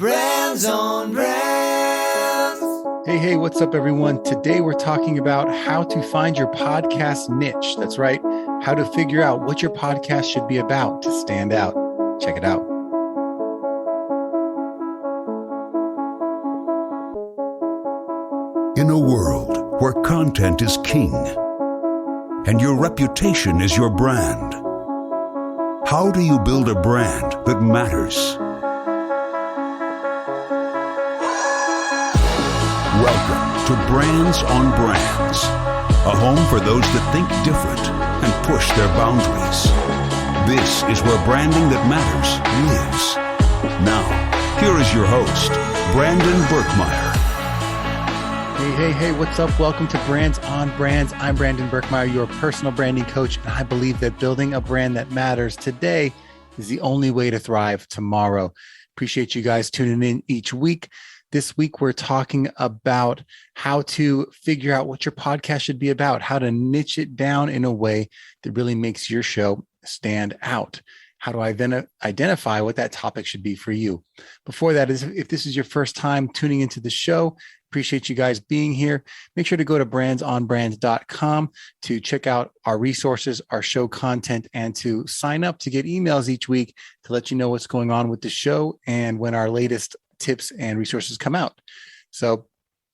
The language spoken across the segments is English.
Brands on Brands. Hey, what's up, everyone? Today we're talking about how to find your podcast niche. That's right, how to figure out what your podcast should be about to stand out. Check it out. In a world where content is king and your reputation is your brand, how do you build a brand that matters? Welcome to Brands on Brands, a home for those that think different and push their boundaries. This is where branding that matters lives. Now, here is your host, Brandon Birkmeyer. Hey, what's up? Welcome to Brands on Brands. I'm Brandon Birkmeyer, your personal branding coach, and I believe that building a brand that matters today is the only way to thrive tomorrow. Appreciate you guys tuning in each week. This week, we're talking about how to figure out what your podcast should be about, how to niche it down in a way that really makes your show stand out. How do I then identify what that topic should be for you? Before that, if this is your first time tuning into the show, appreciate you guys being here. Make sure to go to brandsonbrands.com to check out our resources, our show content, and to sign up to get emails each week to let you know what's going on with the show and when our latest tips and resources come out. So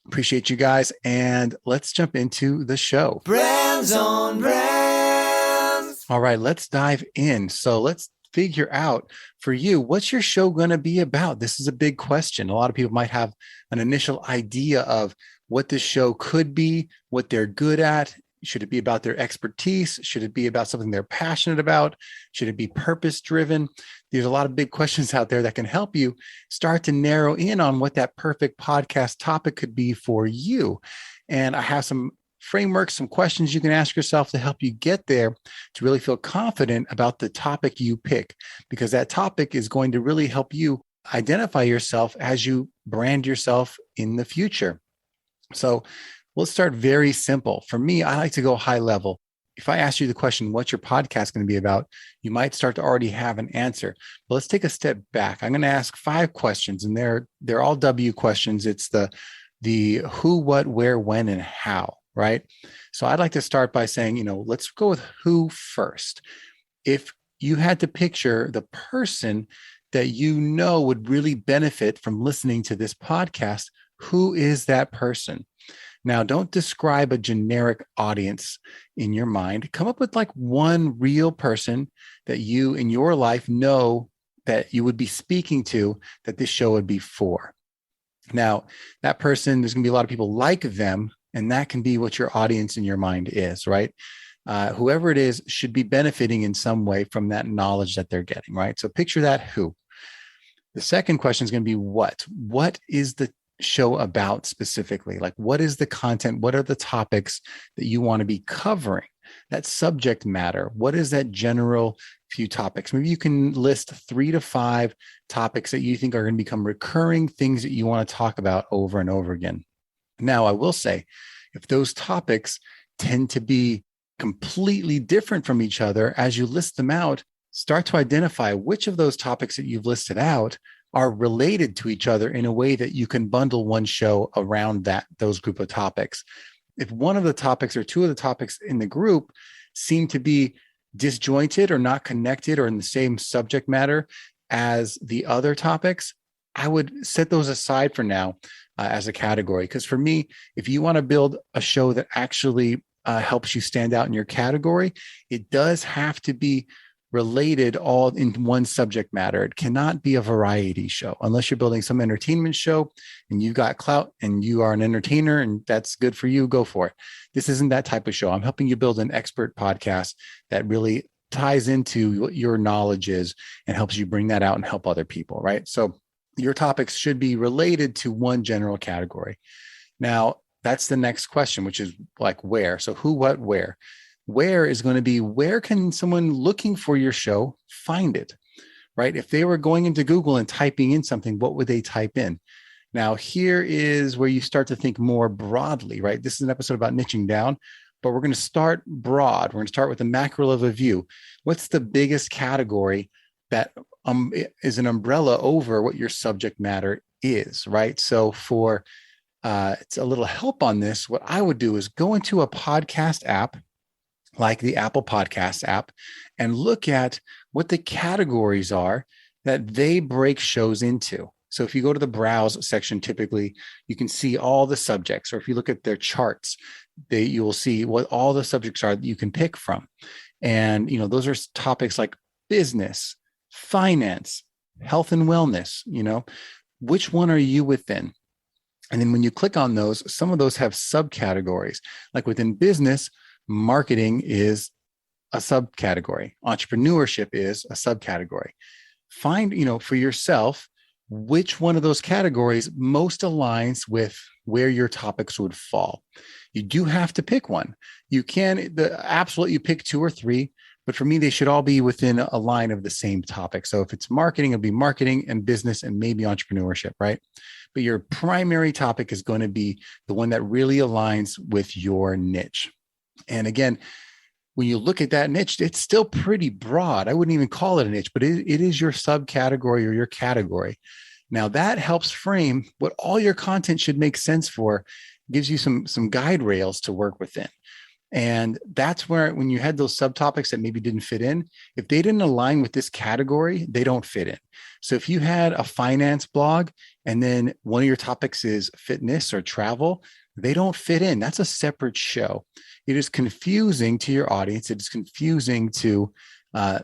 appreciate you guys, and let's jump into the show. Brands on Brands. All right, let's dive in. So let's figure out for you, what's your show going to be about? This is a big question. A lot of people might have an initial idea of what this show could be, what they're good at. Should it be about their expertise? Should it be about something they're passionate about? Should it be purpose-driven? There's a lot of big questions out there that can help you start to narrow in on what that perfect podcast topic could be for you. And I have some frameworks, some questions you can ask yourself to help you get there to really feel confident about the topic you pick, because that topic is going to really help you identify yourself as you brand yourself in the future. So let's start very simple. For me, I like to go high level. If I ask you the question, what's your podcast going to be about? You might start to already have an answer. But let's take a step back. I'm going to ask 5 questions, and they're all W questions. It's the who, what, where, when, and how, right? So I'd like to start by saying, let's go with who first. If you had to picture the person that would really benefit from listening to this podcast, who is that person? Now, don't describe a generic audience in your mind. Come up with like one real person that you in your life know that you would be speaking to, that this show would be for. Now, that person, there's going to be a lot of people like them, and that can be what your audience in your mind is, right? Whoever it is should be benefiting in some way from that knowledge that they're getting, right? So picture that who. The second question is going to be what. What is the show about specifically? Like, what is the content? What are the topics that you want to be covering? That subject matter. What is that general few topics? Maybe you can list 3 to 5 topics that you think are going to become recurring things that you want to talk about over and over again. Now, I will say, if those topics tend to be completely different from each other, as you list them out, start to identify which of those topics that you've listed out are related to each other in a way that you can bundle one show around those group of topics. If one of the topics or 2 of the topics in the group seem to be disjointed or not connected or in the same subject matter as the other topics, I would set those aside for now as a category. Because for me, if you want to build a show that actually helps you stand out in your category, it does have to be related all in one subject matter. It cannot be a variety show unless you're building some entertainment show and you've got clout and you are an entertainer and that's good for you, go for it. This isn't that type of show. I'm helping you build an expert podcast that really ties into what your knowledge is and helps you bring that out and help other people, right? So your topics should be related to one general category. Now, that's the next question, which is like where. So who, what, where. Where is going to be, where can someone looking for your show find it, right? If they were going into Google and typing in something, what would they type in? Now, here is where you start to think more broadly, right? This is an episode about niching down, but we're going to start broad. We're going to start with the macro level view. What's the biggest category that is an umbrella over what your subject matter is, right? So for it's a little help on this, what I would do is go into a podcast app like the Apple Podcast app and look at what the categories are that they break shows into. So if you go to the browse section, typically you can see all the subjects, or if you look at their charts, you will see what all the subjects are that you can pick from. And, those are topics like business, finance, health and wellness, which one are you within? And then when you click on those, some of those have subcategories. Like within business, marketing is a subcategory. Entrepreneurship is a subcategory. Find, for yourself, which one of those categories most aligns with where your topics would fall. You do have to pick one. You can, the apps will let you pick 2 or 3, but for me, they should all be within a line of the same topic. So if it's marketing, it'll be marketing and business and maybe entrepreneurship, right? But your primary topic is going to be the one that really aligns with your niche. And again, when you look at that niche, it's still pretty broad. I wouldn't even call it a niche, but it is your subcategory or your category. Now that helps frame what all your content should make sense for, gives you some guide rails to work within. And that's where, when you had those subtopics that maybe didn't fit in, if they didn't align with this category, they don't fit in. So if you had a finance blog and then one of your topics is fitness or travel, they don't fit in. That's a separate show. It is confusing to your audience. It is confusing to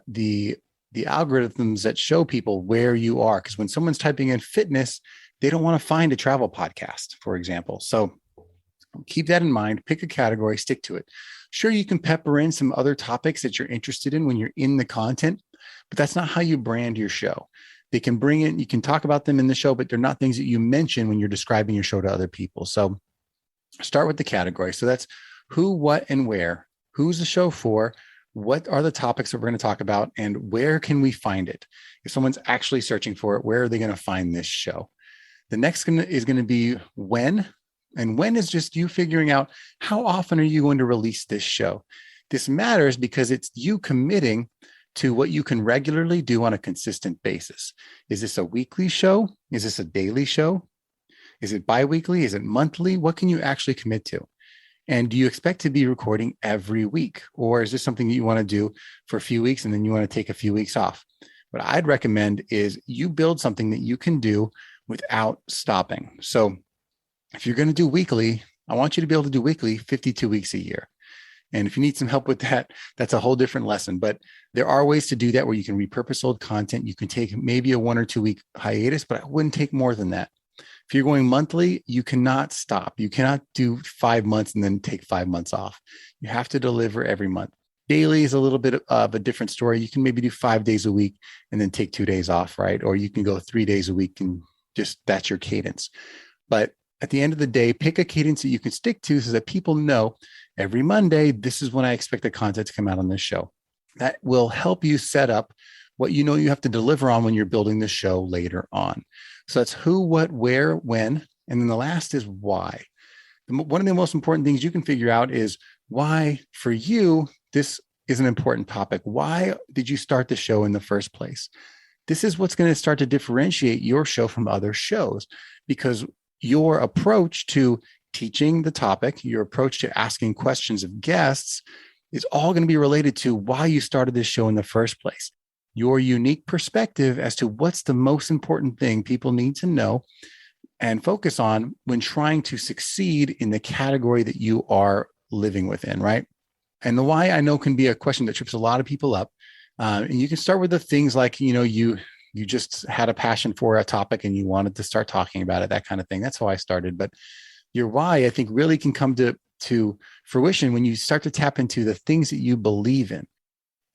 the algorithms that show people where you are. Because when someone's typing in fitness, they don't want to find a travel podcast, for example. So keep that in mind, pick a category, stick to it. Sure, you can pepper in some other topics that you're interested in when you're in the content, but that's not how you brand your show. They can bring in, you can talk about them in the show, but they're not things that you mention when you're describing your show to other people. So start with the category. So that's who, what, and where. Who's the show for? What are the topics that we're going to talk about? And where can we find it? If someone's actually searching for it, where are they going to find this show? The next is going to be when. And when is just you figuring out how often are you going to release this show? This matters because it's you committing to what you can regularly do on a consistent basis. Is this a weekly show? Is this a daily show? Is it biweekly? Is it monthly? What can you actually commit to? And do you expect to be recording every week? Or is this something that you want to do for a few weeks and then you want to take a few weeks off? What I'd recommend is you build something that you can do without stopping. So if you're going to do weekly, I want you to be able to do weekly 52 weeks a year. And if you need some help with that, that's a whole different lesson. But there are ways to do that where you can repurpose old content. You can take maybe a 1 or 2 week hiatus, but I wouldn't take more than that. If you're going monthly, you cannot stop. You cannot do 5 months and then take 5 months off. You have to deliver every month. Daily is a little bit of a different story. You can maybe do 5 days a week and then take 2 days off, right? Or you can go 3 days a week and just that's your cadence. But at the end of the day, pick a cadence that you can stick to so that people know every Monday, this is when I expect the content to come out on this show. That will help you set up what you know you have to deliver on when you're building the show later on. So that's who, what, where, when. And then the last is why. One of the most important things you can figure out is why, for you, this is an important topic. Why did you start the show in the first place? This is what's going to start to differentiate your show from other shows, because your approach to teaching the topic, your approach to asking questions of guests is all going to be related to why you started this show in the first place. Your unique perspective as to what's the most important thing people need to know and focus on when trying to succeed in the category that you are living within, right? And the why, I know, can be a question that trips a lot of people up. And you can start with the things like, you just had a passion for a topic and you wanted to start talking about it, that kind of thing. That's how I started. But your why, I think, really can come to fruition when you start to tap into the things that you believe in.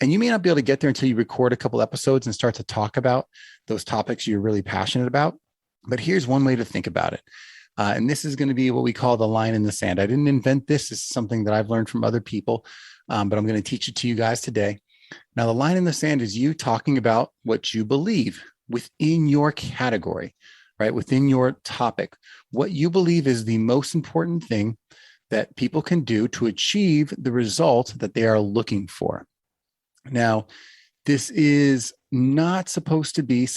And you may not be able to get there until you record a couple episodes and start to talk about those topics you're really passionate about. But here's one way to think about it. And this is going to be what we call the line in the sand. I didn't invent this. This is something that I've learned from other people, but I'm going to teach it to you guys today. Now, the line in the sand is you talking about what you believe within your category, right? Within your topic, what you believe is the most important thing that people can do to achieve the result that they are looking for. Now, this is not supposed to be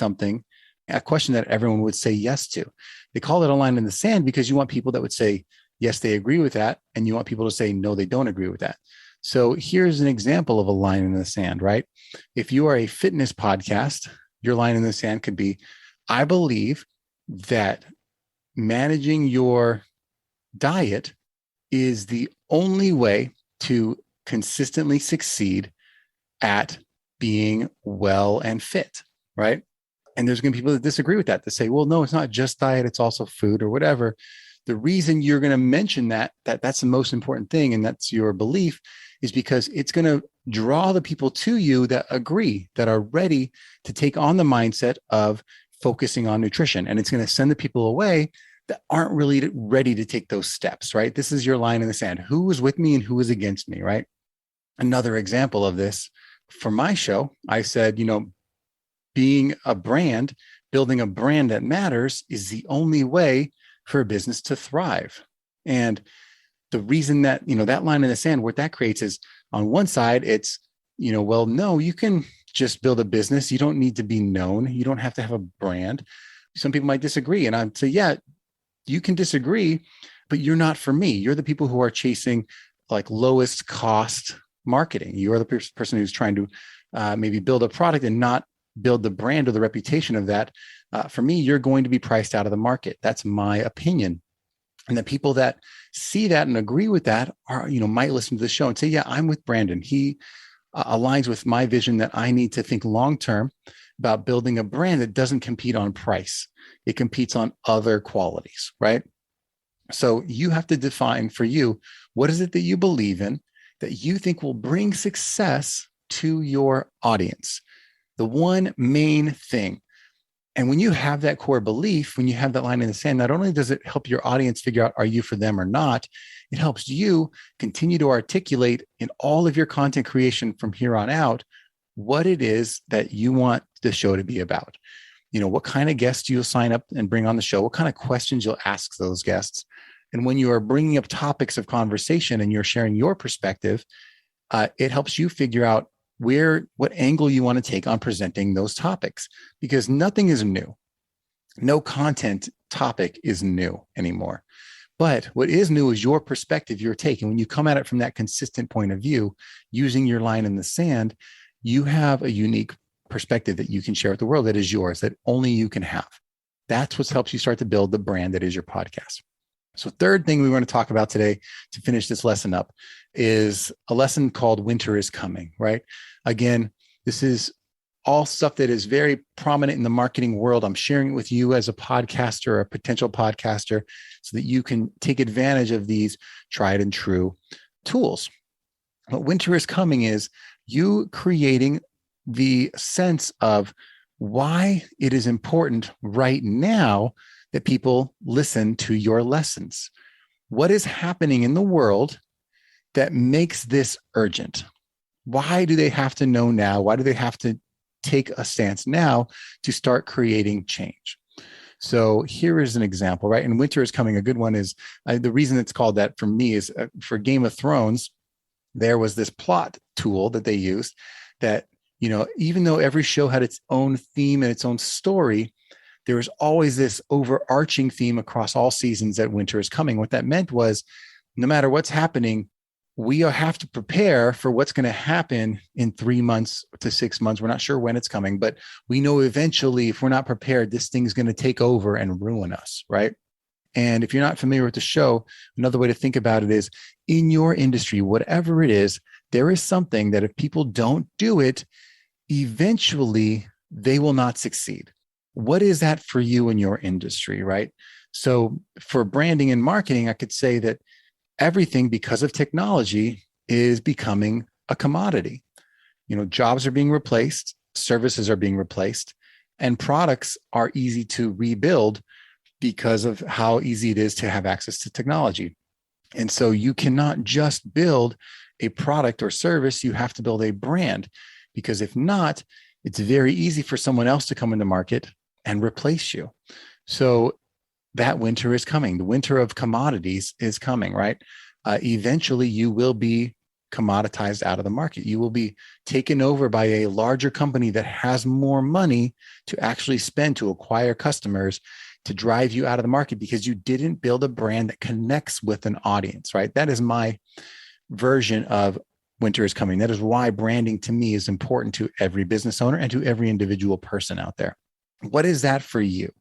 a question that everyone would say yes to. They call it a line in the sand because you want people that would say, yes, they agree with that. And you want people to say, no, they don't agree with that. So here's an example of a line in the sand, right? If you are a fitness podcast, your line in the sand could be, I believe that managing your diet is the only way to consistently succeed at being well and fit, right? And there's going to be people that disagree with that say, well, no, it's not just diet, it's also food or whatever. The reason you're going to mention that's the most important thing, and that's your belief, is because it's going to draw the people to you that agree, that are ready to take on the mindset of focusing on nutrition. And it's going to send the people away that aren't really ready to take those steps, right? This is your line in the sand. Who is with me and who is against me, right? Another example of this for my show, I said, being a brand, building a brand that matters is the only way for a business to thrive. And the reason that, that line in the sand, what that creates is, on one side, it's, well, no, you can just build a business. You don't need to be known. You don't have to have a brand. Some people might disagree. And I'd say, yeah, you can disagree, but you're not for me. You're the people who are chasing like lowest cost marketing. You are the person who's trying to maybe build a product and not build the brand or the reputation of that. For me, you're going to be priced out of the market. That's my opinion. And the people that see that and agree with that are, might listen to the show and say, yeah, I'm with Brandon. He aligns with my vision that I need to think long-term about building a brand that doesn't compete on price. It competes on other qualities, right? So you have to define for you, what is it that you believe in that you think will bring success to your audience? The one main thing. And when you have that core belief, when you have that line in the sand, not only does it help your audience figure out, are you for them or not? It helps you continue to articulate in all of your content creation from here on out, what it is that you want the show to be about. What kind of guests you'll sign up and bring on the show, what kind of questions you'll ask those guests. And when you are bringing up topics of conversation and you're sharing your perspective, it helps you figure out what angle you want to take on presenting those topics, because nothing is new. No content topic is new anymore. But what is new is your perspective you're taking. When you come at it from that consistent point of view, using your line in the sand, you have a unique perspective that you can share with the world that is yours, that only you can have. That's what helps you start to build the brand that is your podcast. So third thing we want to talk about today to finish this lesson up is a lesson called Winter is Coming, right? Again, this is all stuff that is very prominent in the marketing world. I'm sharing it with you as a podcaster or a potential podcaster so that you can take advantage of these tried and true tools. What winter is coming is you creating the sense of why it is important right now that people listen to your lessons. What is happening in the world that makes this urgent? Why do they have to know now? Why do they have to take a stance now to start creating change? So here is an example, right? And winter is coming. A good one is the reason it's called that for me is for Game of Thrones, there was this plot tool that they used that, even though every show had its own theme and its own story, there was always this overarching theme across all seasons that winter is coming. What that meant was no matter what's happening, we have to prepare for what's going to happen in 3 months to 6 months. We're not sure when it's coming, but we know eventually if we're not prepared, this thing's going to take over and ruin us, right? And if you're not familiar with the show, another way to think about it is in your industry, whatever it is, there is something that if people don't do it, eventually they will not succeed. What is that for you in your industry, right? So for branding and marketing, I could say that everything, because of technology, is becoming a commodity. Jobs are being replaced, services are being replaced, and products are easy to rebuild because of how easy it is to have access to technology. And so you cannot just build a product or service, you have to build a brand, because if not, it's very easy for someone else to come into market and replace you. So that winter is coming. The winter of commodities is coming, right? Eventually you will be commoditized out of the market. You will be taken over by a larger company that has more money to actually spend to acquire customers to drive you out of the market because you didn't build a brand that connects with an audience, right? That is my version of winter is coming. That is why branding to me is important to every business owner and to every individual person out there. What is that for you?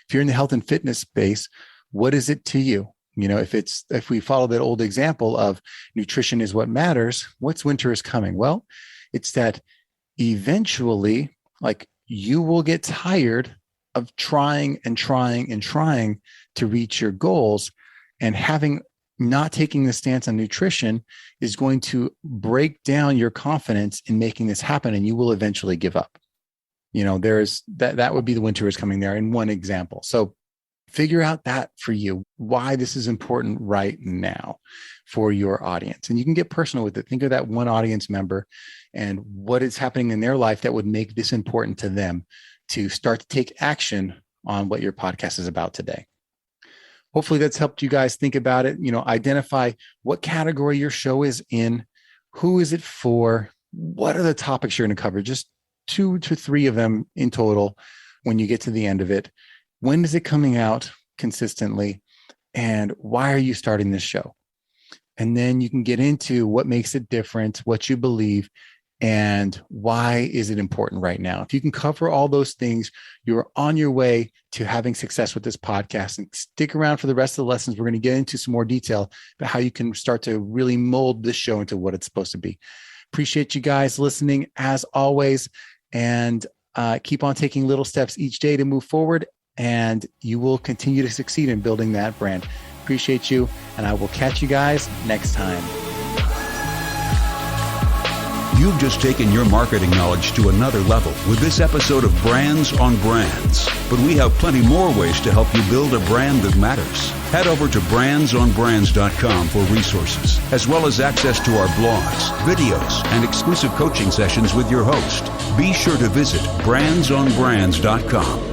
If you're in the health and fitness space, what is it to you? You know, if we follow that old example of nutrition is what matters, what's winter is coming? Well, it's that eventually, like, you will get tired of trying to reach your goals, and not taking the stance on nutrition is going to break down your confidence in making this happen, and you will eventually give up. You know, there's that would be the winter is coming there in one example. So figure out that for you, why this is important right now for your audience. And you can get personal with it. Think of that one audience member and what is happening in their life that would make this important to them to start to take action on what your podcast is about today. Hopefully that's helped you guys think about it. You know, identify what category your show is in, who is it for, what are the topics you're going to cover, just 2 to 3 of them in total when you get to the end of it. When is it coming out consistently? And why are you starting this show? And then you can get into what makes it different, what you believe, and why is it important right now. If you can cover all those things, you're on your way to having success with this podcast. And stick around for the rest of the lessons. We're going to get into some more detail about how you can start to really mold this show into what it's supposed to be. Appreciate you guys listening as always, and keep on taking little steps each day to move forward, and you will continue to succeed in building that brand. Appreciate you, and I will catch you guys next time. You've just taken your marketing knowledge to another level with this episode of Brands on Brands. But we have plenty more ways to help you build a brand that matters. Head over to brandsonbrands.com for resources, as well as access to our blogs, videos, and exclusive coaching sessions with your host. Be sure to visit brandsonbrands.com.